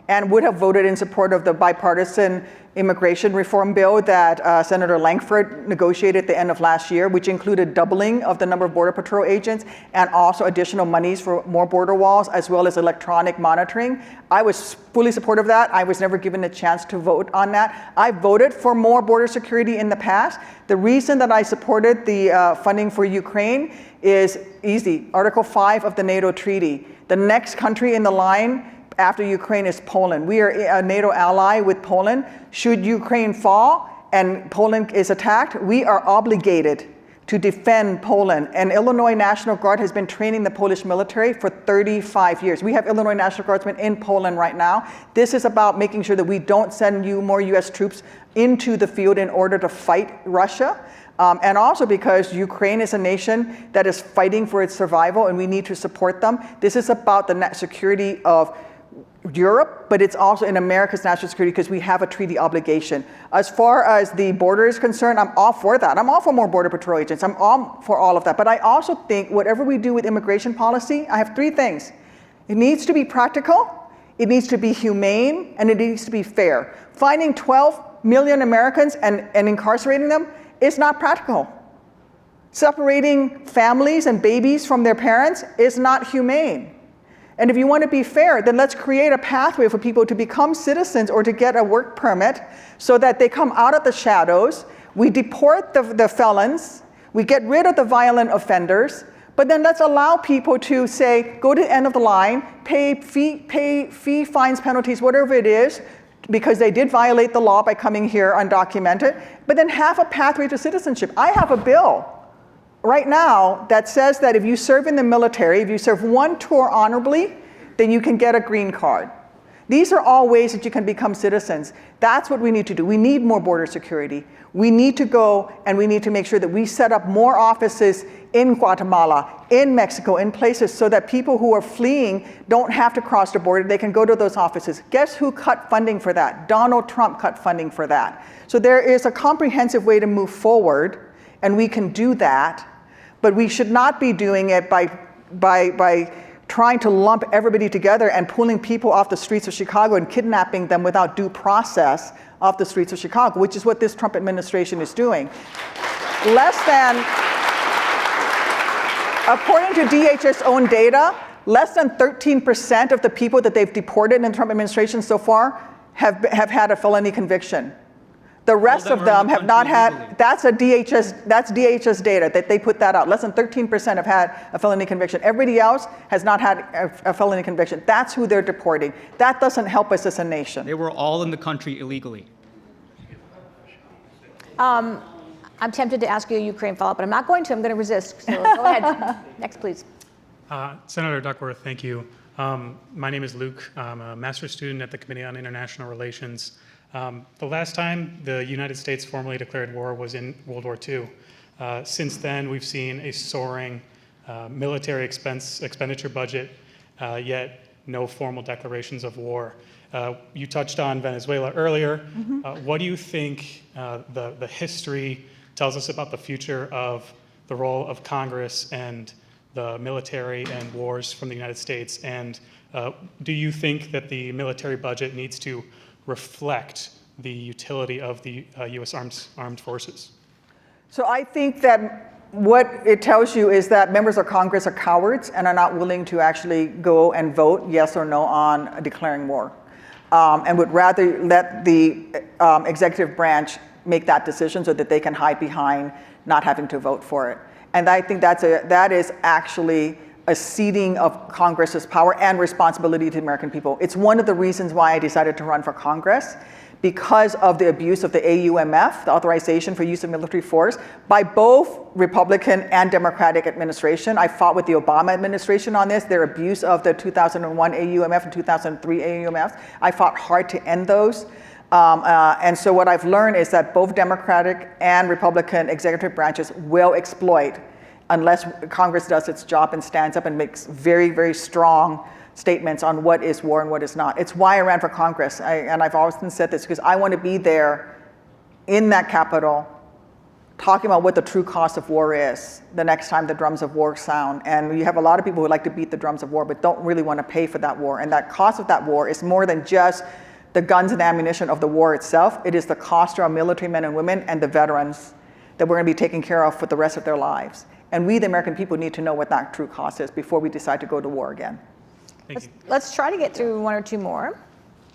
Speaker 2: and would have voted in support of the bipartisan immigration reform bill that Senator Langford negotiated at the end of last year, which included doubling of the number of Border Patrol agents and also additional monies for more border walls, as well as electronic monitoring. I was fully supportive of that. I was never given a chance to vote on that. I voted for more border security in the past. The reason that I supported the funding for Ukraine is easy. Article 5 of the NATO treaty. The next country in the line after Ukraine is Poland. We are a NATO ally with Poland. Should Ukraine fall and Poland is attacked, we are obligated to defend Poland. And Illinois National Guard has been training the Polish military for 35 years. We have Illinois National Guardsmen in Poland right now. This is about making sure that we don't send more US troops into the field in order to fight Russia. And also because Ukraine is a nation that is fighting for its survival and we need to support them. This is about the security of Europe, but it's also in America's national security because we have a treaty obligation. As far as the border is concerned, I'm all for that. I'm all for more Border Patrol agents. I'm all for all of that. But I also think whatever we do with immigration policy, I have three things. It needs to be practical, it needs to be humane, and it needs to be fair. Finding 12 million Americans and incarcerating them is not practical. Separating families and babies from their parents is not humane. And if you want to be fair, then let's create a pathway for people to become citizens or to get a work permit so that they come out of the shadows. We deport the felons. We get rid of the violent offenders. But then let's allow people to say, go to the end of the line, pay fee, fines, penalties, whatever it is, because they did violate the law by coming here undocumented, but then have a pathway to citizenship. I have a bill right now that says that if you serve in the military, if you serve one tour honorably, then you can get a green card. These are all ways that you can become citizens. That's what we need to do. We need more border security. We need to go and we need to make sure that we set up more offices in Guatemala, in Mexico, in places so that people who are fleeing don't have to cross the border. They can go to those offices. Guess who cut funding for that? Donald Trump cut funding for that. So there is a comprehensive way to move forward, and we can do that. But we should not be doing it by trying to lump everybody together and pulling people off the streets of Chicago and kidnapping them without due process off the streets of Chicago, which is what this Trump administration is doing. According to DHS own data, less than 13% of the people that they've deported in the Trump administration so far have had a felony conviction. The rest of them have not had, that's DHS data, that they put that out. Less than 13% have had a felony conviction. Everybody else has not had a felony conviction. That's who they're deporting. That doesn't help us as a nation.
Speaker 10: They were all in the country illegally.
Speaker 3: I'm tempted to ask you a Ukraine follow-up, but I'm not going to. I'm going to resist. So go ahead. Next, please.
Speaker 11: Senator Duckworth, thank you. My name is Luke. I'm a master's student at the Committee on International Relations. The last time the United States formally declared war was in World War II. Since then, we've seen a soaring military expenditure budget, yet no formal declarations of war. You touched on Venezuela earlier. What do you think the history tells us about the future of the role of Congress and the military and wars from the United States? And do you think that the military budget needs to reflect the utility of the U.S. armed forces?
Speaker 2: So I think that what it tells you is that members of Congress are cowards and are not willing to actually go and vote yes or no on declaring war, and would rather let the executive branch make that decision so that they can hide behind not having to vote for it. And I think that is actually a ceding of Congress's power and responsibility to the American people. It's one of the reasons why I decided to run for Congress, because of the abuse of the AUMF, the authorization for use of military force, by both Republican and Democratic administration. I fought with the Obama administration on this, their abuse of the 2001 AUMF and 2003 AUMF. I fought hard to end those. And so what I've learned is that both Democratic and Republican executive branches will exploit unless Congress does its job and stands up and makes very, very strong statements on what is war and what is not. It's why I ran for Congress. And I've often said this because I want to be there in that Capitol talking about what the true cost of war is the next time the drums of war sound. And you have a lot of people who like to beat the drums of war but don't really want to pay for that war. And that cost of that war is more than just the guns and ammunition of the war itself. It is the cost to our military men and women and the veterans that we're going to be taking care of for the rest of their lives. And we, the American people, need to know what that true cost is before we decide to go to war again.
Speaker 3: Let's try to get through one or two more.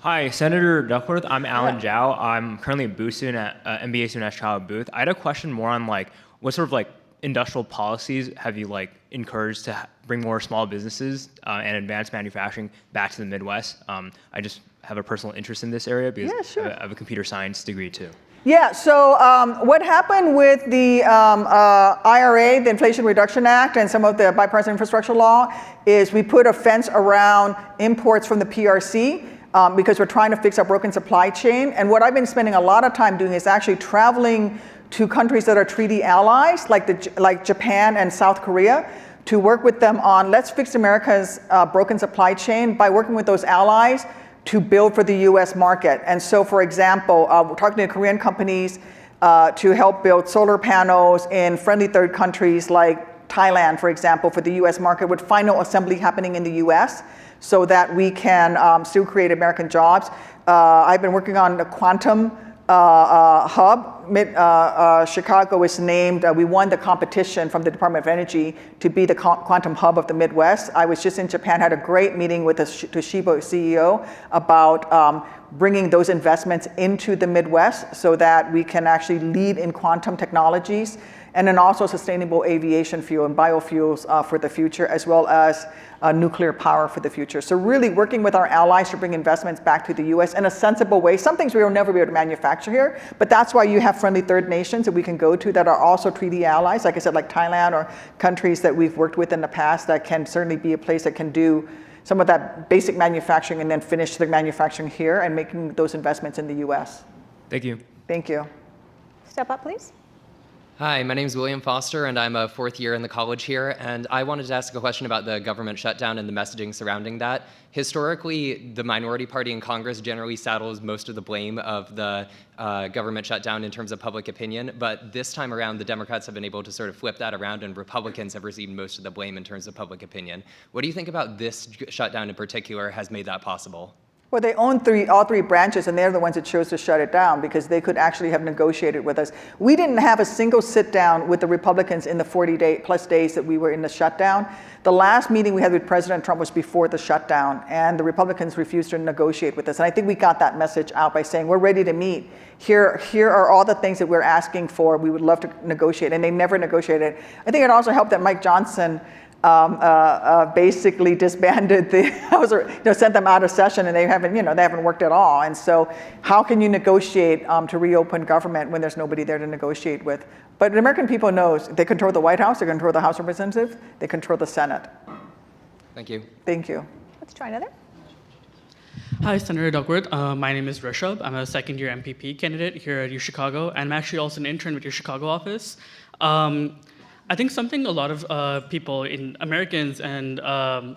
Speaker 12: Hi, Senator Duckworth. I'm Alan Zhao. I'm currently a Booth student at MBA student at Child Booth. I had a question more on like what sort of like industrial policies have you like encouraged to bring more small businesses and advanced manufacturing back to the Midwest? I just have a personal interest in this area because I have a computer science degree too.
Speaker 2: Yeah, so what happened with the IRA, the Inflation Reduction Act, and some of the bipartisan infrastructure law is we put a fence around imports from the PRC because we're trying to fix our broken supply chain. And what I've been spending a lot of time doing is actually traveling to countries that are treaty allies, like Japan and South Korea, to work with them on let's fix America's broken supply chain by working with those allies to build for the US market. And so, for example, we're talking to Korean companies to help build solar panels in friendly third countries like Thailand, for example, for the US market, with final assembly happening in the US so that we can still create American jobs. I've been working on the quantum hub. Chicago is named, we won the competition from the Department of Energy to be the quantum hub of the Midwest. I was just in Japan, had a great meeting with the Toshiba CEO about bringing those investments into the Midwest so that we can actually lead in quantum technologies, and then also sustainable aviation fuel and biofuels for the future, as well as nuclear power for the future. So really working with our allies to bring investments back to the US in a sensible way. Some things we will never be able to manufacture here, but that's why you have friendly third nations that we can go to that are also treaty allies, like I said, like Thailand or countries that we've worked with in the past that can certainly be a place that can do some of that basic manufacturing and then finish the manufacturing here and making those investments in the US.
Speaker 12: Thank you.
Speaker 2: Thank you.
Speaker 3: Step up, please.
Speaker 13: Hi, my name is William Foster, and I'm a fourth year in the college here, and I wanted to ask a question about the government shutdown and the messaging surrounding that. Historically, the minority party in Congress generally saddles most of the blame of the government shutdown in terms of public opinion, but this time around, the Democrats have been able to sort of flip that around, and Republicans have received most of the blame in terms of public opinion. What do you think about this shutdown in particular has made that possible?
Speaker 2: Well, they own all three branches, and they're the ones that chose to shut it down because they could actually have negotiated with us. We didn't have a single sit down with the Republicans in the 40+ days that we were in the shutdown. The last meeting we had with President Trump was before the shutdown, and the Republicans refused to negotiate with us. And I think we got that message out by saying, we're ready to meet. Here are all the things that we're asking for. We would love to negotiate, and they never negotiated. I think it also helped that Mike Johnson basically disbanded the, sent them out of session, and they haven't worked at all. And so, how can you negotiate to reopen government when there's nobody there to negotiate with? But the American people knows they control the White House, they control the House of Representatives, they control the Senate.
Speaker 13: Thank you.
Speaker 2: Thank you.
Speaker 3: Let's try another.
Speaker 14: Hi, Senator Duckworth. My name is Rishabh. I'm a second-year MPP candidate here at UChicago, and I'm actually also an intern with your Chicago office. I think something a lot of Americans and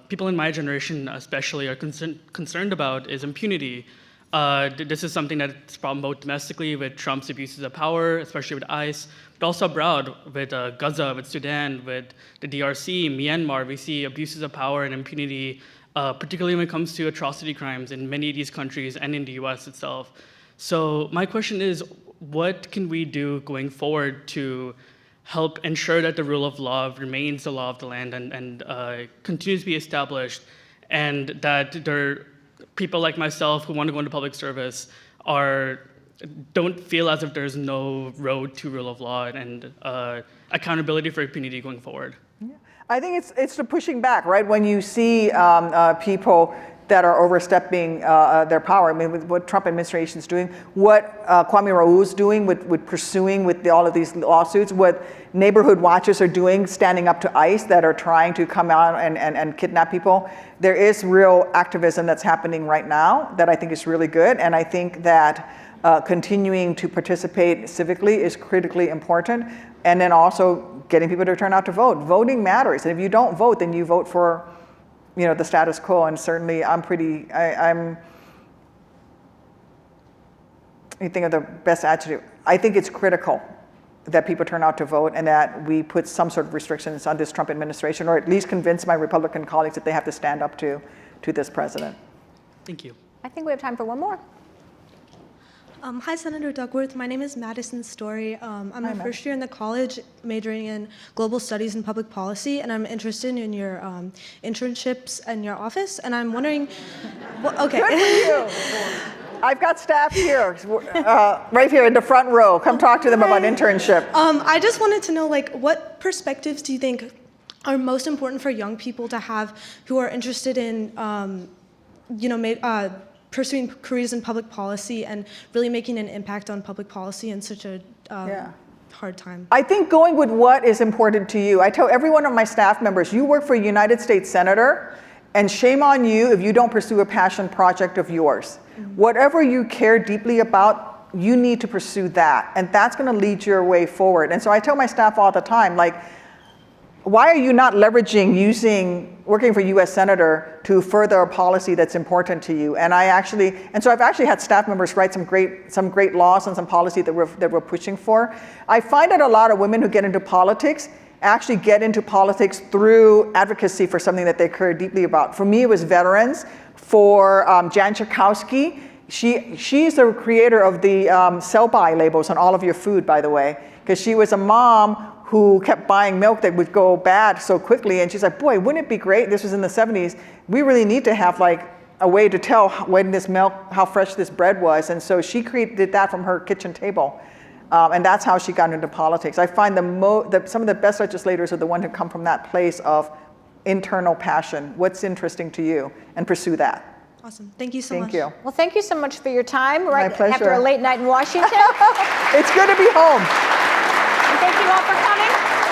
Speaker 14: people in my generation especially are concerned about is impunity. This is something that's a problem both domestically with Trump's abuses of power, especially with ICE, but also abroad with Gaza, with Sudan, with the DRC, Myanmar. We see abuses of power and impunity, particularly when it comes to atrocity crimes in many of these countries and in the US itself. So my question is, what can we do going forward to help ensure that the rule of law remains the law of the land and continues to be established, and that people like myself who want to go into public service don't feel as if there's no road to rule of law and accountability for impunity going forward?
Speaker 2: Yeah. I think it's the pushing back, right? When you see people that are overstepping their power. I mean, with what Trump administration is doing, what Kwame Raoul is doing with pursuing with all of these lawsuits, what neighborhood watchers are doing, standing up to ICE that are trying to come out and kidnap people. There is real activism that's happening right now that I think is really good, and I think that continuing to participate civically is critically important, and then also getting people to turn out to vote. Voting matters, and if you don't vote, then you vote for the status quo, and certainly you think of the best adjective. I think it's critical that people turn out to vote and that we put some sort of restrictions on this Trump administration, or at least convince my Republican colleagues that they have to stand up to this president.
Speaker 14: Thank you.
Speaker 3: I think we have time for one more.
Speaker 15: Hi, Senator Duckworth. My name is Madison Story. I'm a first year in the college majoring in global studies and public policy, and I'm interested in your internships and your office. And I'm wondering, okay.
Speaker 2: Good for you. I've got staff here, right here in the front row. Come talk to them about internship.
Speaker 15: I just wanted to know, like, what perspectives do you think are most important for young people to have who are interested in, pursuing careers in public policy and really making an impact on public policy in such a hard time?
Speaker 2: I think going with what is important to you. I tell every one of my staff members, you work for a United States Senator, and shame on you if you don't pursue a passion project of yours. Whatever you care deeply about, you need to pursue that, and that's going to lead your way forward. And so I tell my staff all the time, like, why are you not leveraging working for U.S. Senator to further a policy that's important to you? And so I've actually had staff members write some great laws and some policy that we're pushing for. I find that a lot of women who get into politics actually get into politics through advocacy for something that they care deeply about. For me, it was veterans. For Jan Schakowsky, she's the creator of the sell-by labels on all of your food, by the way, because she was a mom who kept buying milk that would go bad so quickly. And she's like, boy, wouldn't it be great? This was in the 70s. We really need to have like a way to tell when this milk, how fresh this bread was. And so she did that from her kitchen table. And that's how she got into politics. I find some of the best legislators are the ones who come from that place of internal passion. What's interesting to you? And pursue that.
Speaker 15: Awesome. Thank you so much.
Speaker 2: Thank you.
Speaker 3: Well, thank you so much for your time.
Speaker 2: My pleasure.
Speaker 3: After a late night in Washington.
Speaker 2: It's good to be home.
Speaker 3: And thank you all for coming.